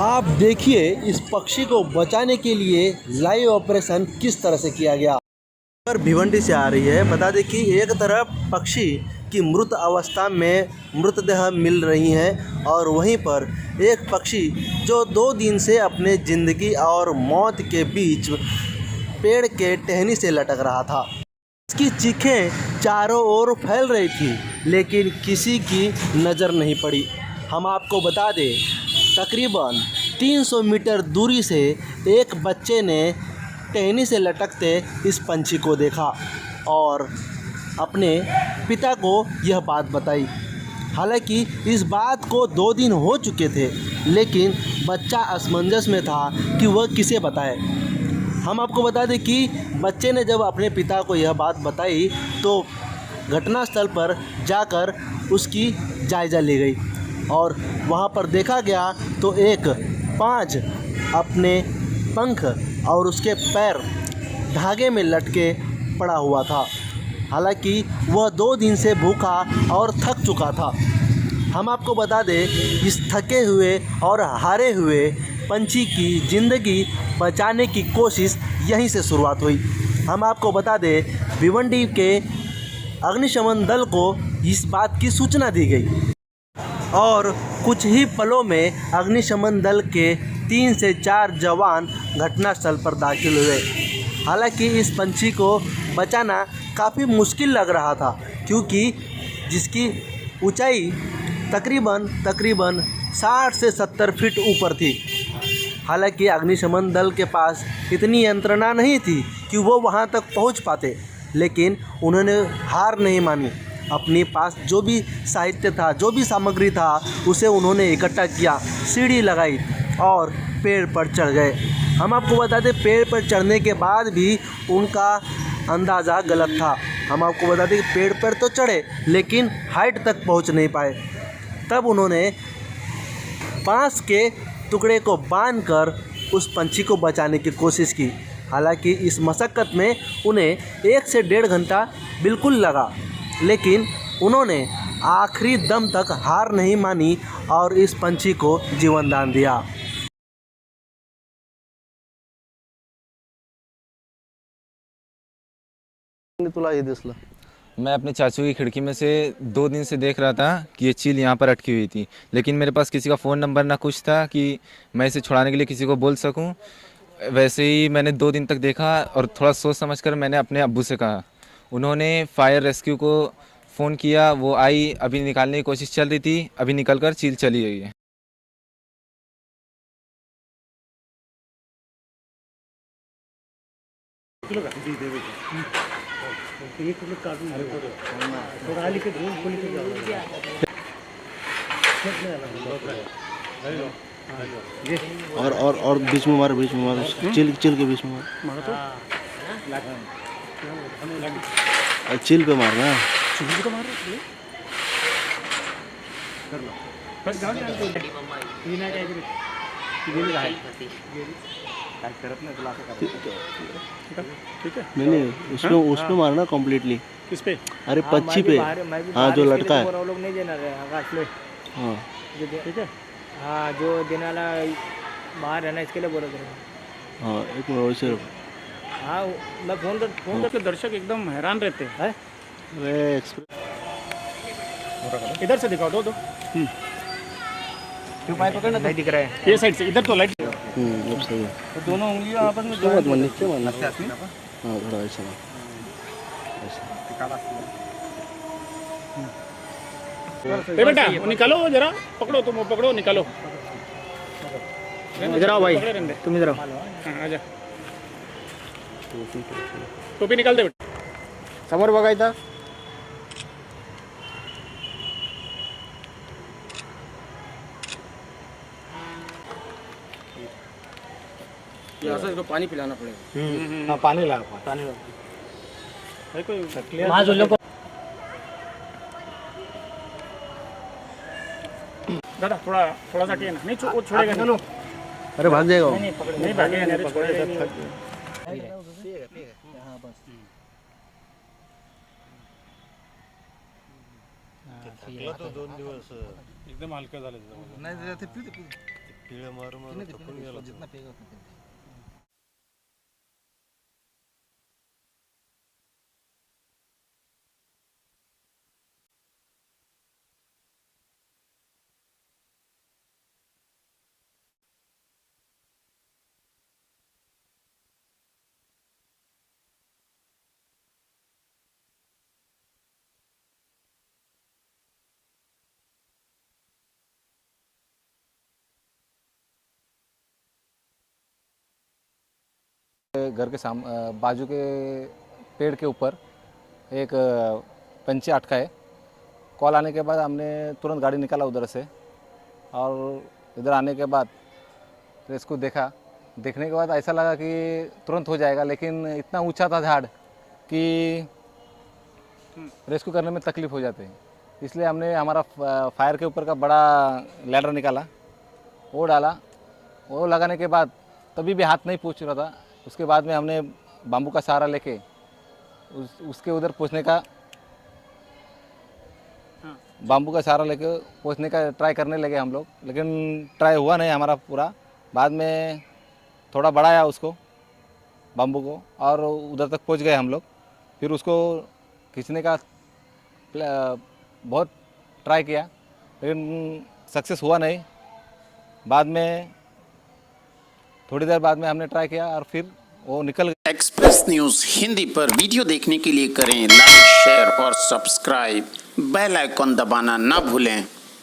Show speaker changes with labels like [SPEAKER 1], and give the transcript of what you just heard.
[SPEAKER 1] आप देखिए इस पक्षी को बचाने के लिए लाइव ऑपरेशन किस तरह से किया गया। पर भिवंडी से आ रही है। बता दें कि एक तरफ पक्षी की मृत अवस्था में मृतदेह मिल रही हैं और वहीं पर एक पक्षी जो 2 दिन से अपने ज़िंदगी और मौत के बीच पेड़ के टहनी से लटक रहा था। इसकी चीखें चारों ओर फैल रही थी, लेकिन किसी की नज़र नहीं पड़ी। हम आपको बता दें, तकरीबन 300 मीटर दूरी से एक बच्चे ने टहनी से लटकते इस पंछी को देखा और अपने पिता को यह बात बताई। हालांकि इस बात को 2 दिन हो चुके थे, लेकिन बच्चा असमंजस में था कि वह किसे बताए। हम आपको बता दें कि बच्चे ने जब अपने पिता को यह बात बताई तो घटनास्थल पर जाकर उसकी जायज़ा ली गई और वहाँ पर देखा गया तो एक पाँच अपने पंख और उसके पैर धागे में लटके पड़ा हुआ था। हालांकि वह 2 दिन से भूखा और थक चुका था। हम आपको बता दें, इस थके हुए और हारे हुए पंछी की ज़िंदगी बचाने की कोशिश यहीं से शुरुआत हुई। हम आपको बता दें, भिवंडी के अग्निशमन दल को इस बात की सूचना दी गई और कुछ ही पलों में अग्निशमन दल के 3 से 4 जवान घटनास्थल पर दाखिल हुए। हालांकि इस पंछी को बचाना काफ़ी मुश्किल लग रहा था, क्योंकि जिसकी ऊंचाई तकरीबन 60 से 70 फीट ऊपर थी। हालांकि अग्निशमन दल के पास इतनी यंत्रणा नहीं थी कि वो वहाँ तक पहुँच पाते, लेकिन उन्होंने हार नहीं मानी। अपने पास जो भी साहित्य था, जो भी सामग्री था, उसे उन्होंने इकट्ठा किया, सीढ़ी लगाई और पेड़ पर चढ़ गए। हम आपको बता दें, पेड़ पर चढ़ने के बाद भी उनका अंदाज़ा गलत था। हम आपको बता दें कि पेड़ पर तो चढ़े, लेकिन हाइट तक पहुंच नहीं पाए। तब उन्होंने बांस के टुकड़े को बांधकर उस पंछी को बचाने की कोशिश की। हालांकि इस मशक्क़त में उन्हें 1 से 1.5 घंटा बिल्कुल लगा, लेकिन उन्होंने आखिरी दम तक हार नहीं मानी और इस पंछी को जीवन दान दिया। तुला हे दिसलं?
[SPEAKER 2] मैं अपने चाचू की खिड़की में से 2 दिन से देख रहा था कि ये चील यहाँ पर अटकी हुई थी, लेकिन मेरे पास किसी का फ़ोन नंबर ना कुछ था कि मैं इसे छुड़ाने के लिए किसी को बोल सकूं। वैसे ही मैंने 2 दिन तक देखा और थोड़ा सोच समझकर मैंने अपने अब्बू से कहा। उन्होंने फायर रेस्क्यू को फ़ोन किया, वो आई, अभी निकालने की कोशिश चल रही थी, अभी निकल कर चील चली गई है।
[SPEAKER 1] और बीच में मारो, चिल के बीच में मारो। चिल पे मारना। नहीं, उसमें मारना कम्प्लीटली।
[SPEAKER 3] किस पे?
[SPEAKER 1] अरे पक्षी पे, हाँ, जो लटका है।
[SPEAKER 3] लोग नहीं देना रहे आकाश में।
[SPEAKER 1] हाँ
[SPEAKER 3] ठीक है। हाँ, जो देने वाला बाहर रहना, इसके लिए बोला करेगा।
[SPEAKER 1] हाँ, एक मिनट वैसे।
[SPEAKER 3] हाँ, मैं फोन करके दर्शक एकदम हैरान रहते हैं। इधर से दिखाओ, दो क्यों पाइप पकड़ना नहीं दिख रहा है। ये साइड से, इधर तो लाइट।
[SPEAKER 1] सही है।
[SPEAKER 3] तो दोनों उंगलियां आपस में
[SPEAKER 1] नीचे मारना। हाँ, थोड़ा ऐसा
[SPEAKER 3] बेटा, निकालो जरा, पकड़ो, तुम पकड़ो, निकालो। इधर आओ भाई, तुम इधर आओ। हाँ, आजा। टोपी निकाल दे बेटा। समोर बघायचा। इसको पानी पिलाना पड़ेगा।
[SPEAKER 1] हाँ, पानी ला।
[SPEAKER 3] दादा थोड़ा सा ना, नहीं वो छोड़ेगा। चलो,
[SPEAKER 1] अरे भाग जाएगा।
[SPEAKER 3] नहीं भागेगा, नहीं छोड़ेगा।
[SPEAKER 4] तो 2 दिवस एकदम हलकं झालं. नाही घर के बाजू के पेड़ के ऊपर एक पंछी अटका है। कॉल आने के बाद हमने तुरंत गाड़ी निकाला उधर से, और इधर आने के बाद तो इसको देखने के बाद ऐसा लगा कि तुरंत हो जाएगा, लेकिन इतना ऊंचा था झाड़ कि रेस्क्यू करने में तकलीफ हो जाती है। इसलिए हमने हमारा फायर के ऊपर का बड़ा लैडर निकाला, वो डाला। वो लगाने के बाद तभी भी हाथ नहीं पहुँच रहा था। उसके बाद में हमने बाम्बू का सहारा लेके उसके उधर पहुँचने का बाम्बू का सहारा लेके पहुँचने का ट्राई करने लगे हम लोग, लेकिन ट्राई हुआ नहीं हमारा पूरा। बाद में थोड़ा बढ़ाया उसको, बाम्बू को, और उधर तक पहुँच गए हम लोग। फिर उसको खींचने का बहुत ट्राई किया, लेकिन सक्सेस हुआ नहीं। बाद में थोड़ी देर बाद में हमने ट्राई किया और फिर वो निकल गया।
[SPEAKER 5] एक्सप्रेस न्यूज हिंदी पर वीडियो देखने के लिए करें लाइक, शेयर और सब्सक्राइब। बेल आइकॉन दबाना ना भूलें।